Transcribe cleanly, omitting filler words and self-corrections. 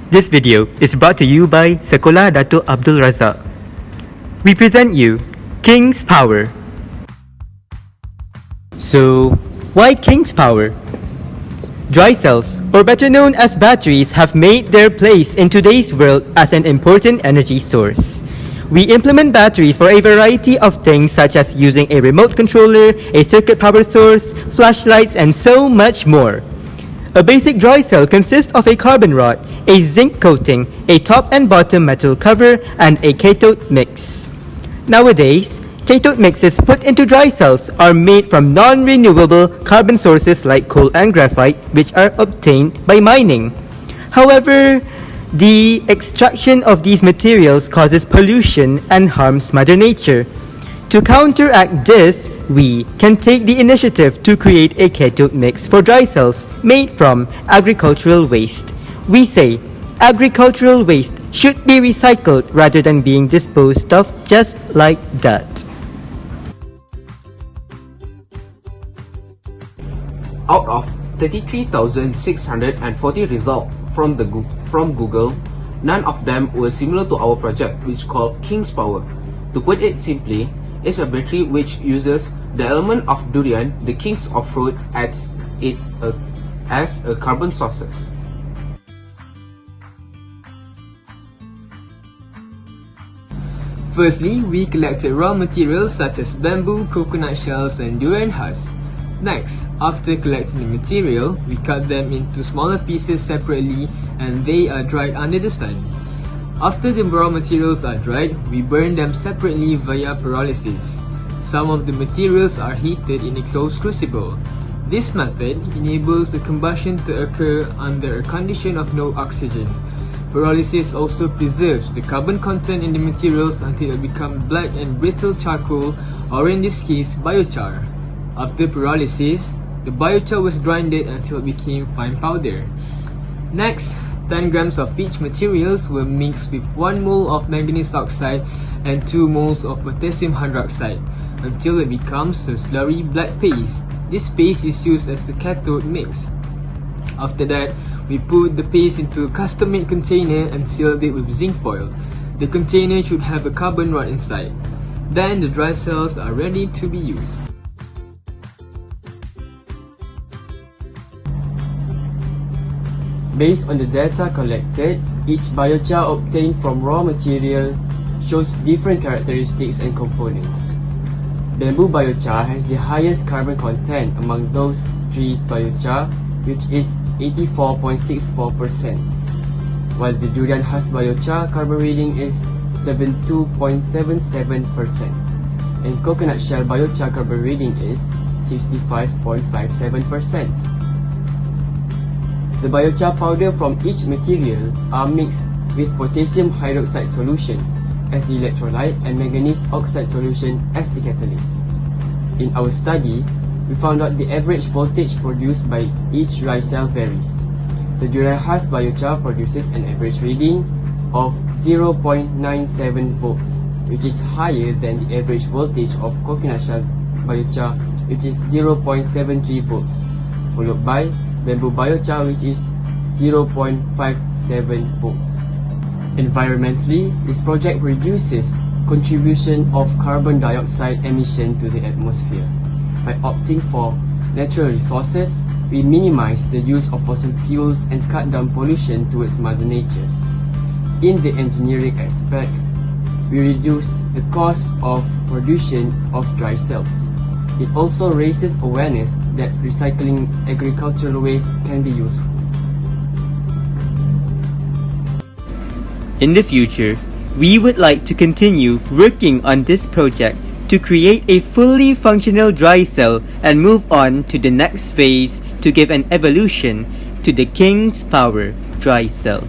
This video is brought to you by Sekolah Dato Abdul Razak. We present you King's Power. So, why King's Power? Dry cells, or better known as batteries, have made their place in today's world as an important energy source. We implement batteries for a variety of things such as using a remote controller, a circuit power source, flashlights, and so much more. A basic dry cell consists of a carbon rod, a zinc coating, a top and bottom metal cover, and a cathode mix. Nowadays, cathode mixes put into dry cells are made from non-renewable carbon sources like coal and graphite, which are obtained by mining. However, the extraction of these materials causes pollution and harms Mother Nature. To counteract this, we can take the initiative to create a cathode mix for dry cells made from agricultural waste. We say agricultural waste should be recycled rather than being disposed of just like that. Out of 33,640 results from Google, none of them were similar to our project, which called King's Power. To put it simply, it's a battery which uses the element of durian, the kings of fruit, as a carbon sources. Firstly, we collected raw materials such as bamboo, coconut shells, and durian husks. Next, after collecting the material, we cut them into smaller pieces separately and they are dried under the sun. After the raw materials are dried, we burn them separately via pyrolysis. Some of the materials are heated in a closed crucible. This method enables the combustion to occur under a condition of no oxygen. Pyrolysis also preserves the carbon content in the materials until it becomes black and brittle charcoal, or in this case, biochar. After pyrolysis, the biochar was grinded until it became fine powder. Next, 10 grams of each materials were mixed with 1 mole of manganese oxide and 2 moles of potassium hydroxide until it becomes a slurry black paste. This paste is used as the cathode mix. After that, we put the paste into a custom-made container and sealed it with zinc foil. The container should have a carbon rod inside. Then the dry cells are ready to be used. Based on the data collected, each biochar obtained from raw material shows different characteristics and components. Bamboo biochar has the highest carbon content among those trees biochar, which is 84.64%, while the durian husk biochar carbon reading is 72.77%, and coconut shell biochar carbon reading is 65.57%. The biochar powder from each material are mixed with potassium hydroxide solution as the electrolyte and manganese oxide solution as the catalyst. In our study, we found out the average voltage produced by each dry cell varies. The durian husk biochar produces an average reading of 0.97 volts, which is higher than the average voltage of coconut shell biochar, which is 0.73 volts, followed by bamboo biochar, which is 0.57 volts. Environmentally, this project reduces contribution of carbon dioxide emission to the atmosphere. By opting for natural resources, we minimize the use of fossil fuels and cut down pollution towards Mother Nature. In the engineering aspect, we reduce the cost of production of dry cells. It also raises awareness that recycling agricultural waste can be useful. In the future, we would like to continue working on this project to create a fully functional dry cell and move on to the next phase to give an evolution to the King's Power dry cell.